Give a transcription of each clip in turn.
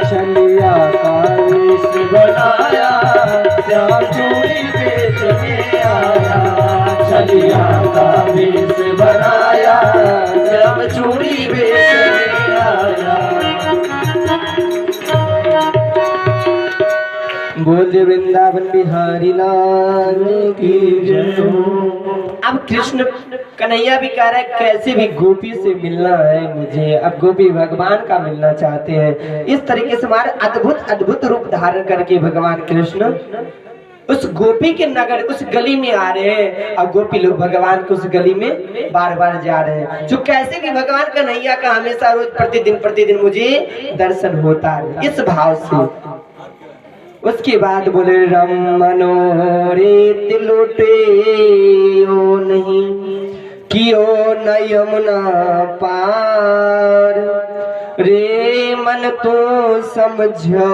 छलिया का वेश बनाया श्याम चूड़ी बेचने आया। छलिया का वेश बनाया श्याम चूड़ी बेचने आया। बोल वृंदावन बिहारी लाल की जय। अब कृष्ण कन्हैया भी कह रहा है कैसे भी गोपी से मिलना है मुझे। अब गोपी भगवान का मिलना चाहते हैं। इस तरीके से हमारे अद्भुत अद्भुत रूप धारण करके भगवान कृष्ण उस गोपी के नगर उस गली में आ रहे हैं और गोपी लोग भगवान को उस गली में बार बार जा रहे हैं। जो कैसे भी भगवान कन्हैया का हमेशा रोज प्रतिदिन मुझे दर्शन होता है इस भाव से। उसके बाद बोले रमनो रेत लुटे ओ नहीं कियो न यमुना पार। रे मन तो समझो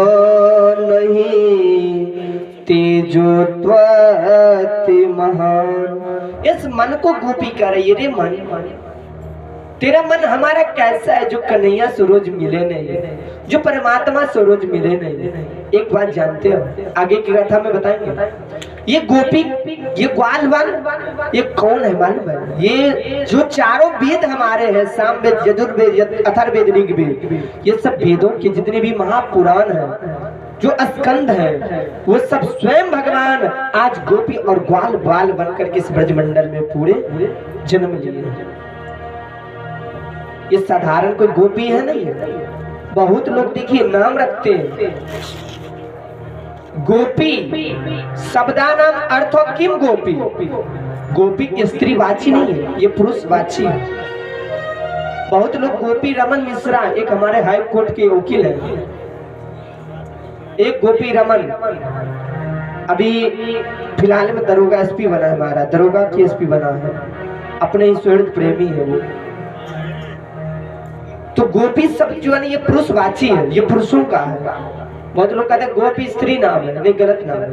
नहीं तेजो त्वति महान। इस मन को गोपी कर रही है, रे मन तेरा मन हमारा कैसा है जो कन्हैया सूरज मिले नहीं, जो परमात्मा सूरज मिले नहीं। एक बात जानते हो आगे की कथा में बताएंगे। ये गोपी ये ग्वालवाल ये कौन है मालूम है? ये जो चारों वेद हमारे हैं सामवेद यजुर्वेद अथर्ववेद ऋग्वेद ये सब वेदों के जितने भी महापुराण हैं जो स्कंद है वो सब स्वयं भगवान आज गोपी और ग्वाल बाल बनकर के इस ब्रजमंडल में पूरे जन्म लिए। ये साधारण कोई गोपी है नहीं। बहुत लोग देखिए नाम रखते हैं गोपी शब्दा नाम अर्थो किम गोपी। गोपी स्त्रीवाची नहीं है, ये पुरुषवाची है। बहुत लोग गोपी रमन मिश्रा एक हमारे हाई कोर्ट के वकील है, एक गोपी रमन अभी फिलहाल में दरोगा एसपी बना है, हमारा दरोगा की एसपी बना है, अपने ईश्वर प्रेमी है वो। तो गोपी सब जो है ये पुरुषवाची है, ये पुरुषों का है। बहुत लोग कहते हैं गोपी स्त्री नाम है, नहीं गलत नाम है,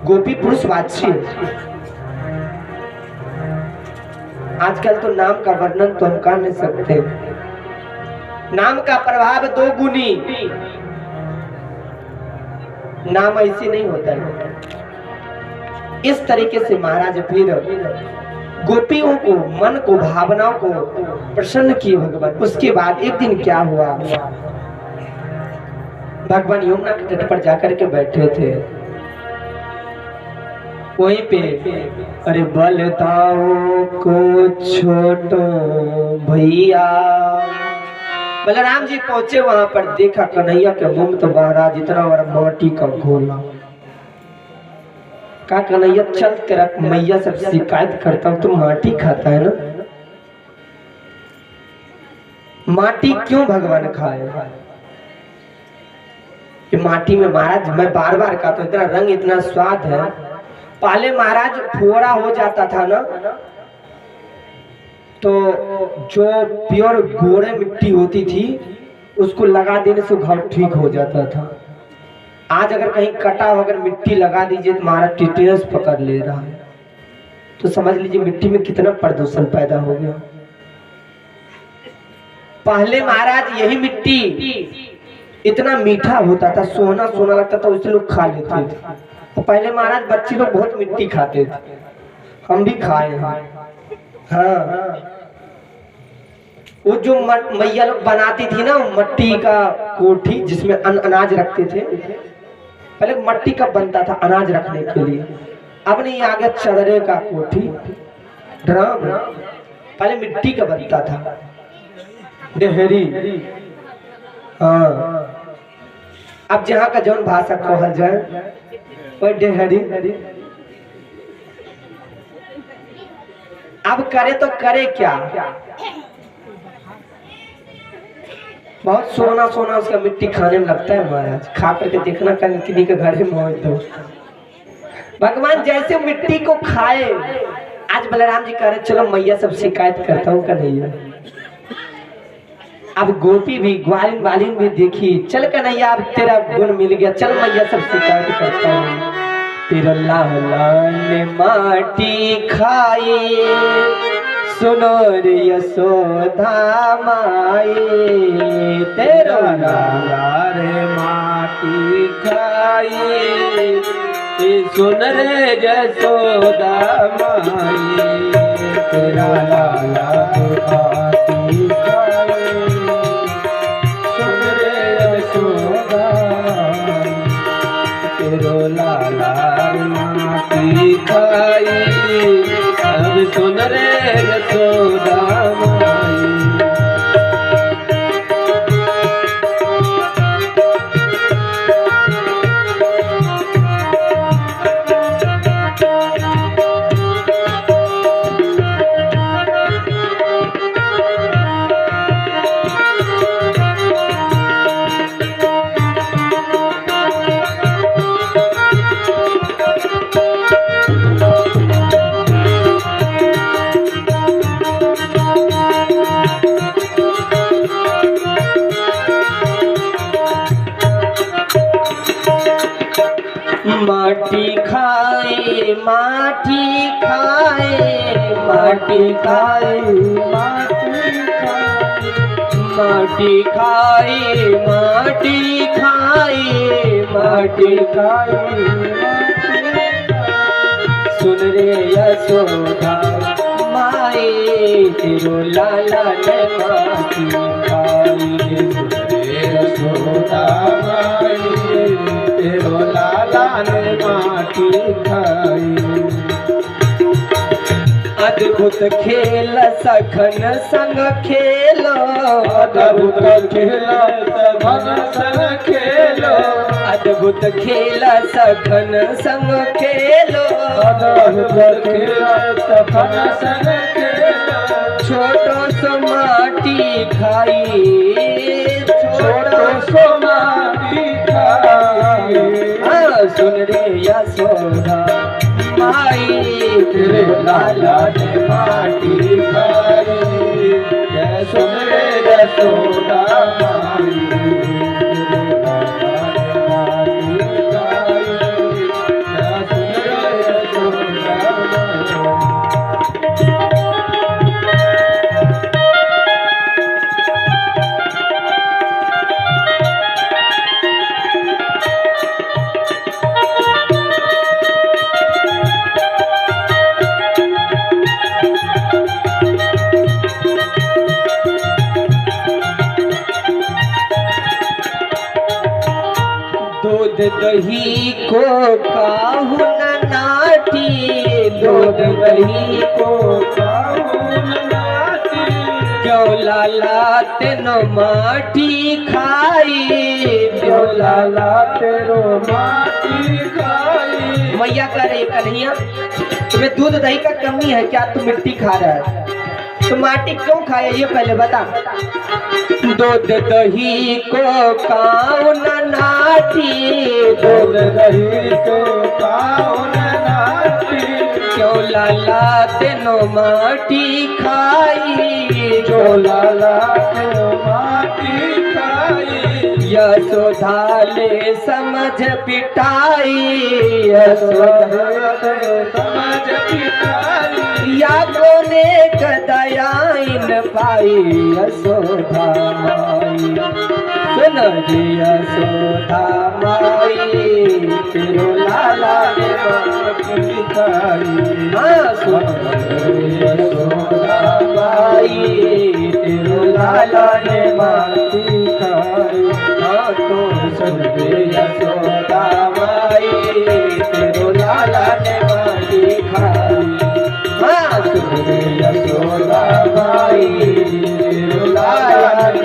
गोपी पुरुषवाची है। आजकल तो नाम का वर्णन तो हम कर नहीं सकते। नाम का प्रभाव दो गुनी, नाम ऐसे नहीं होता है। इस तरीके से महाराज फिर गोपियों को मन को भावनाओं को प्रसन्न किए भगवान। उसके बाद एक दिन क्या हुआ, भगवान यमुना के तट पर जाकर के बैठे थे। वहीं पे अरे बलदाओ को छोटो भैया बलराम जी पहुंचे वहां पर, देखा कन्हैया के मुंह में तो महाराज इतना बड़ा माटी का घोला। का कन्हैया चल तेरा मैया सब शिकायत करता हूं, तुम माटी खाता है ना। माटी क्यों भगवान खाए? कि माटी में महाराज मैं बार बार खाता हूं, इतना रंग इतना स्वाद है। पहले महाराज फोड़ा हो जाता था ना तो जो प्योर गोरे मिट्टी होती थी उसको लगा देने से घाव ठीक हो जाता था। आज अगर कहीं कटा हो अगर मिट्टी लगा दीजिए तो महाराज टिटेनस पकड़ ले रहा है। तो समझ लीजिए मिट्टी में कितना प्रदूषण पैदा हो गया। पहले महाराज यही मिट्टी इतना मीठा होता था, सोना सोना लगता था, उससे लोग खा लेते थे। तो पहले महाराज बच्चे लोग बहुत मिट्टी खाते थे, हम भी खाए हैं। हाँ वो जो मैया लोग बनाती थी ना मट्टी का कोठी जिसमें अनाज रखते थे, पहले मट्टी का बनता था अनाज रखने के लिए। अब नहीं आ गया चदरे का कोठी ड्राम, पहले मिट्टी का बनता था डेहरी। हाँ अब जहाँ का जौन भाषा कहल जाए वो डेहरी। अब करे तो करे क्या, बहुत सोना सोना उसका मिट्टी खाने में लगता है महाराज। खा करके देखना किन्हीं के घर में मौज दो। भगवान जैसे मिट्टी को खाए, आज बलराम जी कह रहे चलो मैया सब शिकायत करता हूँ कन्हैया। अब गोपी भी ग्वालिन वालिन भी देखी, चल कन्हैया अब तेरा गुण मिल गया, चल मैया सब शिकायत करता हूँ। तेरा लाल माटी खाए सुनो रे यशोदा माई, तेरा लाला रे माटी खाई, सुन रे जसोदा माई, तेरा लाला माटी खाई, सुन रे जसोदा, तेरो लाला माटी खाई, अब सुन रे जसोदा माई। माटी खाए माटी खाए माटी खाए माटी खाए माटी खाए माटी खाए, सुन रे यशोदा माए, तेरो लाला ने माटी खाई, सुन रे यशोदा माए, तेरो लाला ने माटी खाई। अद्भुत खेल सखन संग खेलो, अद्भुत खेल सखन संग खेलो, अद्भुत खेल सखन संग खेलो, अद्भुत खेल सखन संग खेलो, छोटो सो माटी खाई, छोटो सो माटी खाई, सुन रे यशोदा माई, तेरे लाला ने माटी खाई, सुन रे यशोदा माई, तेरे लाला ने माटी खाई, सुन रे यशोदा माई। दूध दही को काहू न नाटी, दूध दही को काहू न नाटी, क्यों लाला तेनो माटी खाई, क्यों लाला तेरो माटी खाई। मैया कह रही कन्हैया, तुम्हें दूध दही का कमी है क्या? तुम मिट्टी खा रहा है, तो माटी क्यों खाए ये पहले बता। दूध दही को काऊ न नाटी, दूध दही को काऊ न नाटी, क्यों लाला तेनो माटी खाई, जो लाला तेनो माटी खाई। यशोदा ले समझ पिटाई, यशोदा यशोदा समझ पिटाई, या कोने कदयाइन पाई, यशोदा माई, सुन रे यशोदा माई, तेरो लाला ने माटी खाई, हाँ सुन रे यशोदा माई, तेरो लाला ने माटी खाई, हाँ तो सुन रे यशोदा माई, तेरो लाला ने माटी खाई, हाँ सुन रे यशोदा माई, तेरो लाला ने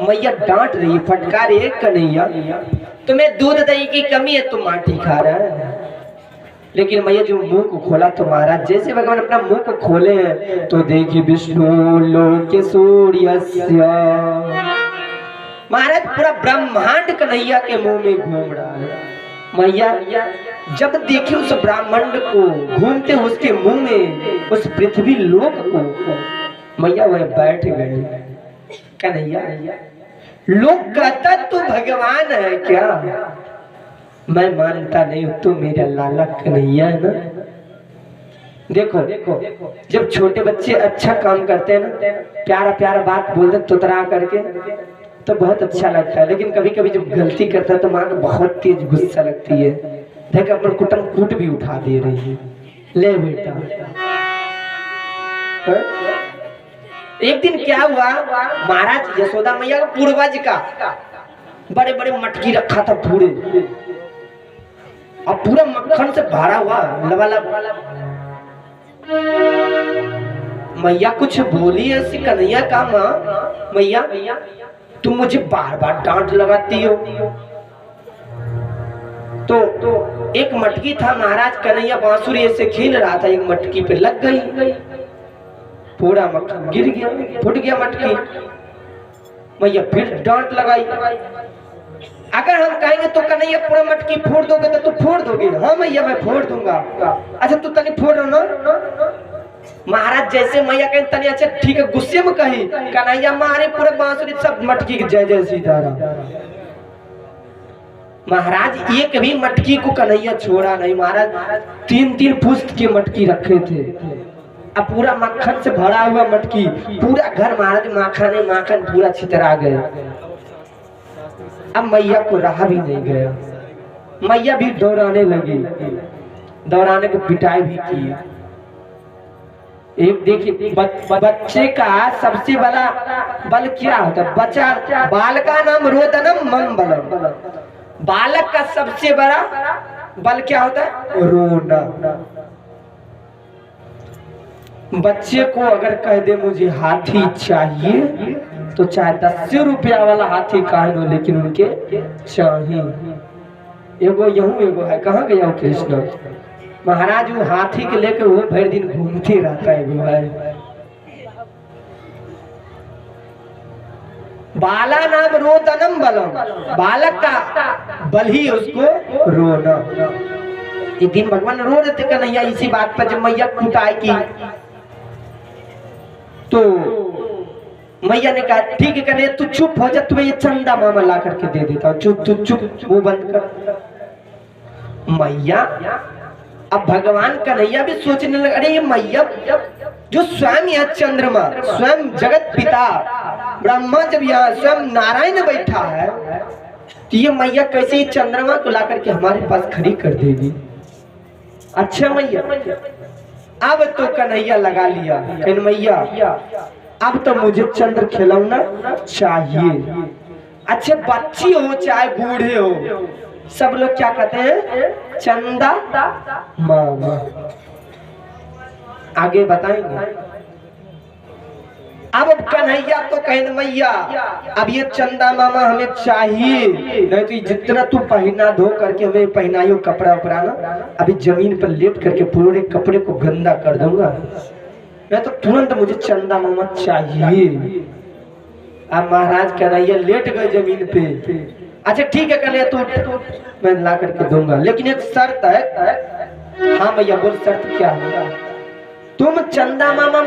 मैया डांट रही, फटकार एक कन्हैया, तुम्हें दूध दही की कमी है, तुम माटी खा रहा है। लेकिन मैया जो मुंह को खोला तुम्हारा, जैसे भगवान अपना मुंह को खोले हैं तो देखी विष्णु लोके सूर्यस्य, महाराज पूरा ब्रह्मांड कन्हैया के मुंह में घूम रहा है। मैया जब देखी उस ब्रह्मांड को घूमते उसके मुंह में, उस पृथ्वी लोक को, मैया वह बैठ गए। कन्हैया लोग कहता तू भगवान है क्या? मैं मानता नहीं हूं, तू मेरा लाला कन्हैया है ना। देखो जब छोटे बच्चे अच्छा काम करते हैं ना, प्यारा प्यारा बात बोलते तुतरा करके, तो बहुत अच्छा लगता है। लेकिन कभी कभी जब गलती करता है तो माँ को बहुत तेज गुस्सा लगती है। देख अपना कुटम कूट भी उठा दे रही है। ले बेटा, हाँ? एक दिन क्या हुआ, महाराज यशोदा मैया का पूर्वज का बड़े बड़े मटकी रखा था पूरे, और पूरा मक्खन से भरा हुआ लबालब। मैया कुछ बोली ऐसी कन्हैया का, माँ मैया तुम मुझे बार बार डांट लगाती हो। तो एक मटकी था, महाराज कन्हैया बांसुरी ऐसे खेल रहा था, एक मटकी पे लग गई, पूरा मक्खन गिर गया, फूट गया मटकी। मैया फिर डांट लगाई। अगर हम कहेंगे तो कन्हैया पूरा मटकी फोड़ दोगे तो तू फोड़ दोगे? हाँ मैया मैं फोड़ दूंगा। अच्छा तू तनी फोड़ ना। महाराज जैसे मैया कहें तनी, अच्छा ठीक है, गुस्से में कही, कन्हैया मारे पूरे बांसुरी सब मटकी के जय जय सीताराम। महाराज एक भी मटकी को कन्हैया छोड़ा नहीं। महाराज 3-3 पुष्ट की मटकी रखे थे, अब पूरा मक्खन से भरा हुआ मटकी, पूरा घर महाराज माखन माखन पूरा छितरा गया। अब मैया को रहा भी नहीं गया, मैया भी दौड़ाने लगी, दौड़ाने को पिटाई भी की। एक देखिए बच्चे का सबसे बड़ा बल क्या होता है? बच्चा बाल का नाम रोदनम मंगलम। बालक का सबसे बड़ा बल क्या होता है? रोना। बच्चे को अगर कह दे मुझे हाथी चाहिए तो चाहे 10 रुपया वाला हाथी काहे नो, लेकिन उनके चाहिए। एगो यहूं एगो है, कहाँ गया वो कृष्ण? महाराज वो हाथी के लेकर वो भर दिन घूमते रहता है। एगो है बाला नाम रोदनम बलम, बालक का बल ही उसको रोना। एक दिन भगवान रो रहे थे कन्हैया इसी बात पर, जब मैया कुटाई की तो मैया ने कहा ठीक है कन्हैया तू चुप हो जा, तुम्हें ये चंदा मामा ला करके दे देता हूँ, चुप तू चुप, वो बंद कर। मैया अब भगवान कन्हैया भी सोचने लगे, अरे ये मैया जो स्वयं है चंद्रमा, स्वयं जगत पिता ब्रह्मा, जब यहाँ स्वयं नारायण बैठा है तो ये मैया कैसे ही चंद्रमा को ला करके हमारे पास खड़ी कर देगी? अच्छा मैया अब तो कन्हैया लगा लिया, मैया अब तो मुझे चंद्र खिलौना चाहिए। अच्छे बच्ची हो चाहे बूढ़े हो, सब लोग क्या कहते हैं? चंदा मामा। आगे बताएंगे। अब कन्हैया तो कहने मैया अब ये चंदा मामा हमें चाहिए, नहीं तो जितना तू पहना धो करके हमें पहनाइयो कपड़ा उपड़ा ना, अभी जमीन पर लेट करके पूरे कपड़े को गंदा कर दूंगा, मैं तो तुरंत मुझे चंदा मामा चाहिए। अब महाराज कन्हैया लेट गए जमीन पे। अच्छा ठीक है कन्हैया तू मैं ला करके दूंगा, लेकिन एक शर्त है। हाँ भैया बोल, शर्त क्या है? तुम चंदा मामा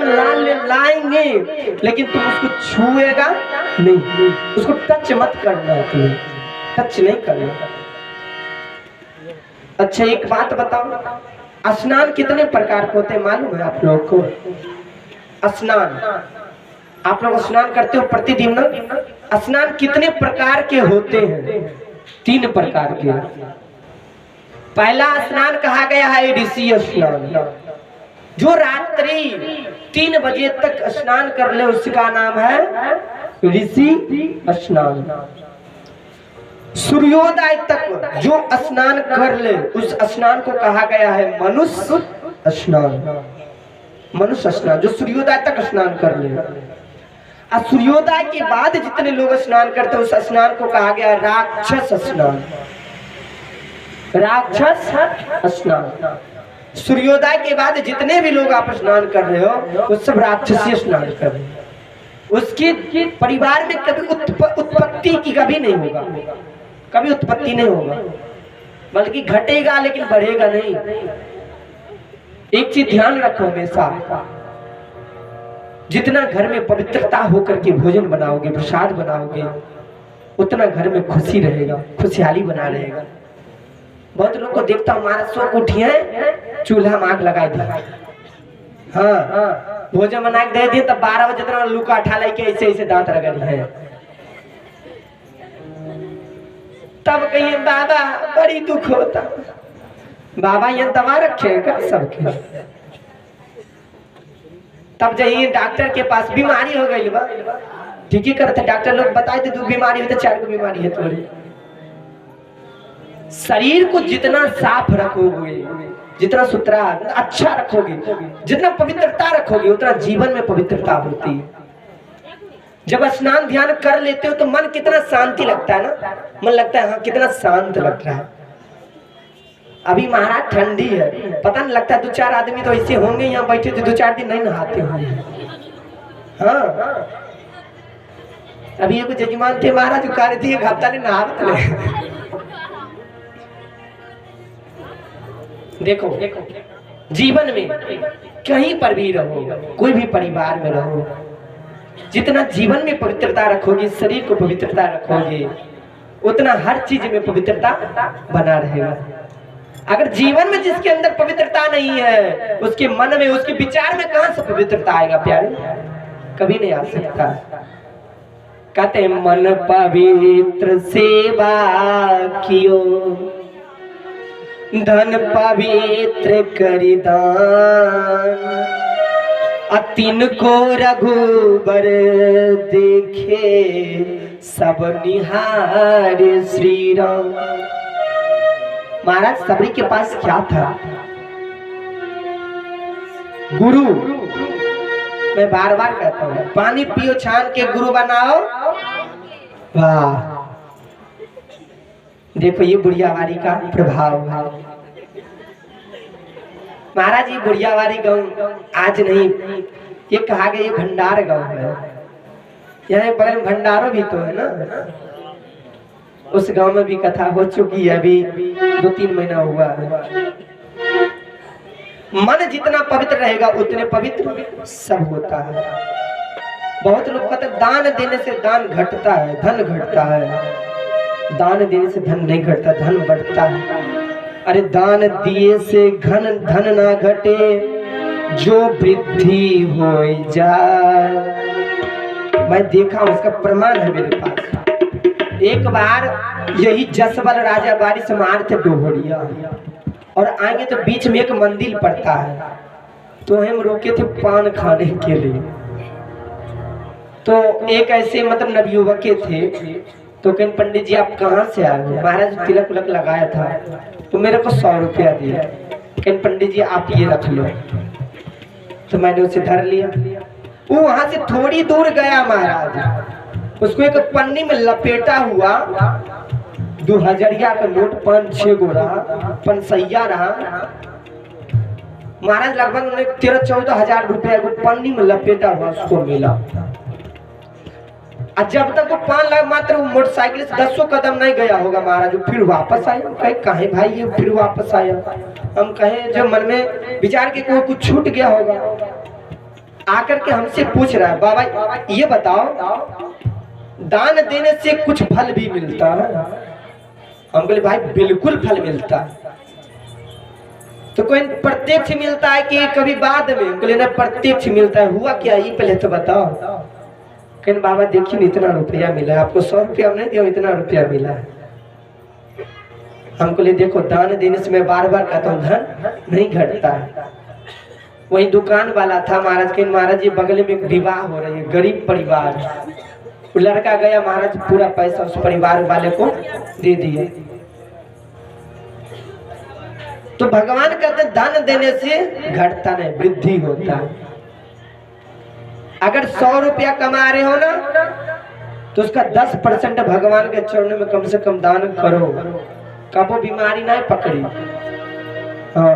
लाएंगे लेकिन तुम उसको छुएगा नहीं, उसको टच मत करना, तुम्हें टच नहीं करना। अच्छा एक बात बताओ, स्नान कितने प्रकार के होते हैं मालूम है आप लोगों को? स्नान आप लोग स्नान करते हो प्रतिदिन ना? स्नान कितने प्रकार के होते हैं? 3 प्रकार के। पहला स्नान कहा गया है ऋषि स्नान, जो रात्रि 3 बजे तक स्नान कर ले उसका नाम है ऋषि स्नान। सूर्योदय तक जो स्नान कर ले उस स्नान को कहा गया है मनुष्य स्नान। मनुष्य स्नान जो सूर्योदय तक स्नान कर ले, और सूर्योदय के बाद जितने लोग स्नान करते हैं उस स्नान को कहा गया राक्षस स्नान। राक्षस स्नान। सूर्योदय के बाद जितने भी लोग आप स्नान कर रहे हो वो सब राक्षसी स्नान कर रहे हो। उसकी परिवार में कभी उत्पत्ति की कभी नहीं होगा, कभी उत्पत्ति नहीं होगा, बल्कि घटेगा लेकिन बढ़ेगा नहीं। एक चीज ध्यान रखो हमेशा, जितना घर में पवित्रता होकर के भोजन बनाओगे, प्रसाद बनाओगे, उतना घर में खुशी रहेगा, खुशहाली बना रहेगा। बहुत लोग को देखता हूँ महाराज सो उठिए चूल्हा में आग लगा दी, हाँ भोजन बना के दे दिए तब 12 बजे तक लुका उठा लेके ऐसे ऐसे दांत रगड़ी है। तब कहिए बाबा बड़ी दुख होता, बाबा ये दवा रखेगा सबके। तब जाइए डॉक्टर के पास, बीमारी हो गई बा, ठीक ही करते डॉक्टर लोग बताए थे 2 बीमारी होते 4 को बीमारी है थोड़ी। शरीर को जितना साफ रखोगे, जितना सुथरा अच्छा रखोगे, जितना पवित्रता रखोगे, उतना जीवन में पवित्रता होती है। जब स्नान ध्यान कर लेते हो तो मन कितना शांति लगता है ना, मन लगता है हाँ कितना शांत लग रहा है। अभी महाराज ठंडी है, पता नहीं लगता 2-4 आदमी तो ऐसे होंगे यहाँ बैठे थे 2-4 दिन नहीं नहाते होंगे। हाँ अभी एक जजमान थे महाराज कह रहे थे 1 हफ्ता नहीं नहा। देखो जीवन में कहीं पर भी रहो, कोई भी परिवार में रहो, जितना जीवन में पवित्रता रखोगे, शरीर को पवित्रता रखोगे, उतना हर चीज में पवित्रता बना रहेगा। अगर जीवन में जिसके अंदर पवित्रता नहीं है, उसके मन में, उसके विचार में कहां से पवित्रता आएगा प्यारे? कभी नहीं आ सकता। कहते मन पवित्र सेवा कियो, धन पवित्र करिदान, अतिन को रघुबर देखे, सब निहार श्री राम। महाराज सबरी के पास क्या था? गुरु। मैं बार बार कहता हूँ पानी पियो छान के गुरु बनाओ। वाह देखो ये बुढ़ियावाड़ी का प्रभाव है। महाराज ये बुढ़ियावाड़ी गांव आज नहीं, ये कहा गया ये भंडार गांव है। यहाँ बगल में भंडारों भी तो है ना, उस गांव में भी कथा हो चुकी है, अभी 2-3 महीना हुआ है। मन जितना पवित्र रहेगा उतने पवित्र सब होता है। बहुत लोग कहते हैं दान देने से दान घटता है, धन घटता है। दान देने से धन नहीं घटता, धन बढ़ता है। अरे दान दिए से धन ना घटे, जो वृद्धि हो जाए। मैं देखा उसका प्रमाण है मेरे पास। एक बार यही जसवल राजा बारिश मार थे डोहरिया, और आएंगे तो बीच में एक मंदिर पड़ता है, तो हम रोके थे पान खाने के लिए। तो एक ऐसे मतलब नवयुवक थे, तो कहीं पंडित जी आप कहाँ से आए हो? महाराज तिलक उलक लगाया था, तो मेरे को 100 रुपया दिया। कहीं पंडित जी आप ये रख लो, तो मैंने उसे धर लिया। वो वहां से थोड़ी दूर गया महाराज, उसको एक पन्नी में लपेटा हुआ 2000 का नोट 5-6 गो रहा, 5 रहा। महाराज लगभग 13-14 हजार रुपया को पन्नी में लपेटा हुआ उसको मिला। और जब तक वो पान लगा मात्र वो मोटरसाइकिल से 10 कदम नहीं गया होगा महाराज, फिर वापस आया। कहे कहे भाई ये फिर वापस आया? हम कहे जब मन में विचार के कोई कुछ छूट गया होगा। आकर के हमसे पूछ रहा है बाबा ये बताओ दान देने से कुछ फल भी मिलता है? हम बोले भाई बिल्कुल फल मिलता है। तो कोई प्रत्यक्ष मिलता है कि कभी बाद में? हम बोले ना प्रत्यक्ष मिलता है। हुआ क्या ये पहले तो बताओ। कहने बाबा देखिए इतना रुपया मिला है आपको, 100 रुपया नहीं दिया, इतना रुपया मिला है। हमको ले देखो दान देने से मैं बार बार कहता हूँ धन नहीं घटता है। वही दुकान वाला था महाराज के, महाराज ये बगल में एक विवाह हो रही है, गरीब परिवार। वो लड़का गया महाराज पूरा पैसा उस परिवार वाले को दे दिए। तो भगवान कहते दान देने से घटता नहीं वृद्धि होता है। अगर 100 रुपया कमा रहे हो ना तो उसका 10% भगवान के चरणों में कम से कम दान करो, कबो बीमारी नहीं पकड़ी। हाँ।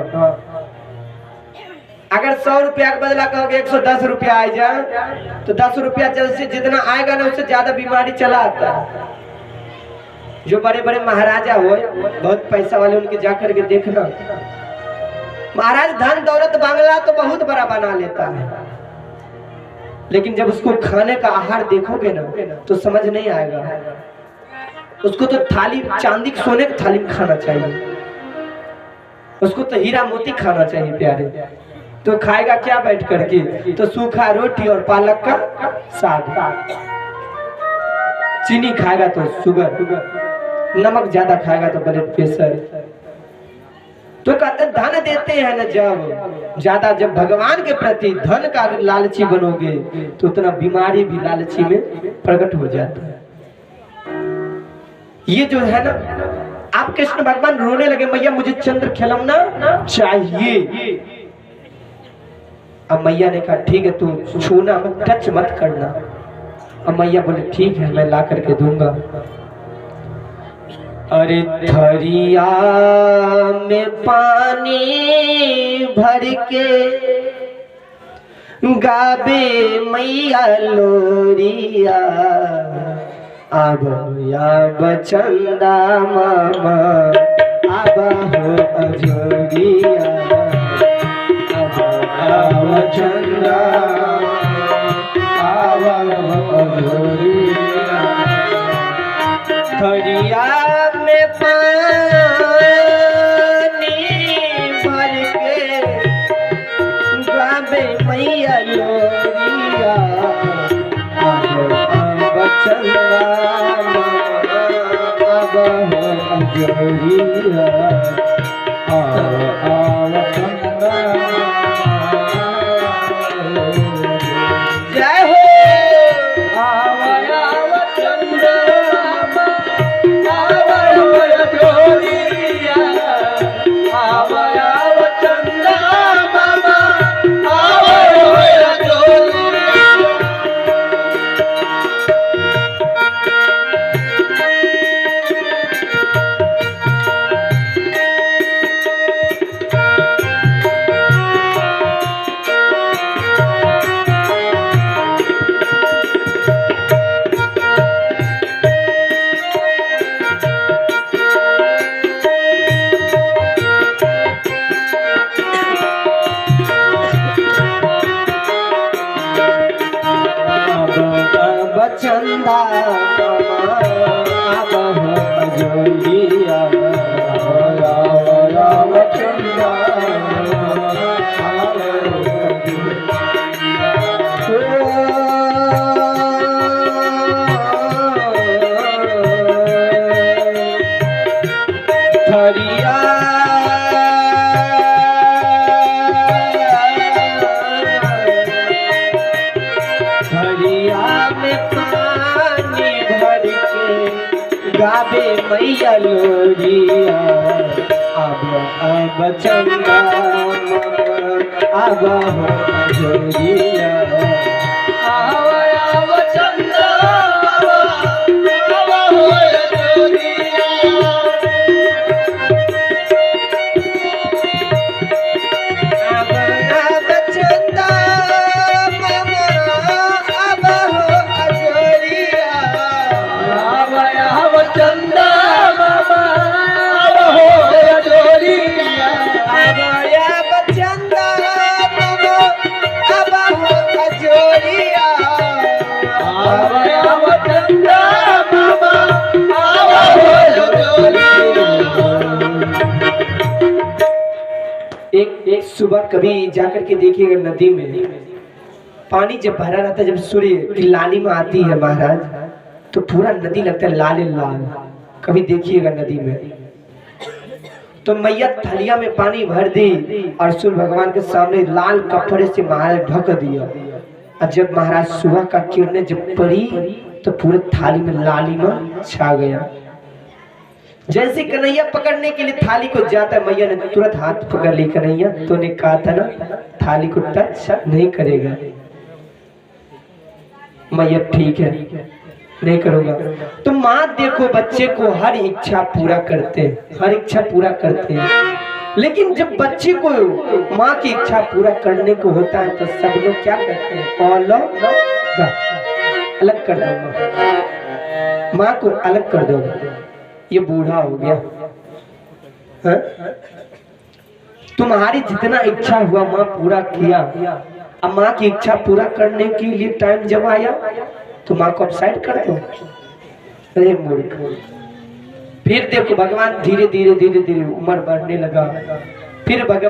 अगर 100 रुपया के बदला कहोगे 110 रुपया आ जाए तो 10 रुपया से जितना आएगा ना उससे ज्यादा बीमारी चला आता है। जो बड़े बड़े महाराजा हो बहुत पैसा वाले उनके जाकर के देखना, महाराज धन दौलत बंगला तो बहुत बड़ा बना लेता है, लेकिन जब उसको खाने का आहार देखोगे ना तो समझ नहीं आएगा। उसको तो थाली चांदी सोने की थाली में खाना चाहिए, उसको तो हीरा मोती खाना चाहिए प्यारे। तो खाएगा क्या बैठ करके? तो सूखा रोटी और पालक का साग। चीनी खाएगा तो शुगर, नमक ज्यादा खाएगा तो ब्लड प्रेशर। तो कहते धन देते हैं ना, जब जब भगवान के प्रति धन का लालची बनोगे तो उतना बीमारी भी लालची में प्रकट हो जाता है। ये जो है ना, आप कृष्ण भगवान रोने लगे, मैया मुझे चंद्र खिलौना चाहिए। अब मैया ने कहा ठीक है, तू छूना मत, टच मत करना। अब मैया बोले ठीक है, मैं ला करके दूंगा। अरे थरिया में पानी भर के गावे मैया लोरिया, अब चंदा मामा अब हो अजोरिया, अब चंदा अब अजोरिया। थरिया में पानी भर के गावे मैया लोरिया, अब चंदा अब हो अजोरिया, अब चंदा। जय हो। चंदा अब हो अजोरिया, चंदा। थरिया गावे मैया लोरिया, अब चंदा अब हो अजोरिया, अब चंदा अब हो अजोरिया। अब चंदा अब हो अजोरिया, चंदा बाबा अब हो अजोरिया, अब चंदा बाबा अब हो अजोरिया, अब चंदा बाबा अब हो अजोरिया। एक सुबह कभी जाकर के देखिएगा, नदी में पानी जब भरा रहता है, जब सूर्य की लालिमा आती है महाराज, तो पूरा नदी लगता है लाल लाल। कभी देखिएगा नदी में, तो मैया थलिया में पानी भर दी और सूर्य भगवान के सामने लाल कपड़े से महाराज ढक दिया। और जब महाराज सुबह का किरणें जब पड़ी तो पूरे थाली में लालिमा छा गया। जैसे कन्हैया पकड़ने के लिए थाली को जाता है, मैया ने तुरंत हाथ पकड़ ली। कन्हैया तो ने कहा था ना थाली को टच नहीं करेगा। मैया ठीक है नहीं करूंगा। तो माँ देखो बच्चे को हर इच्छा पूरा करते हैं, हर इच्छा पूरा करते हैं, लेकिन जब बच्चे को माँ की इच्छा पूरा करने को होता है तो सब लोग क्या करते हैं, अलग कर दो, माँ को अलग कर दो, ये बूढ़ा हो गया है? तुम्हारी जितना इच्छा हुआ माँ पूरा किया, अब माँ की इच्छा पूरा करने के लिए टाइम जब आया तो माँ को अपसाइड कर दो। अरे मूर्ख। फिर देखो भगवान धीरे धीरे धीरे धीरे उम्र बढ़ने लगा, फिर भगवान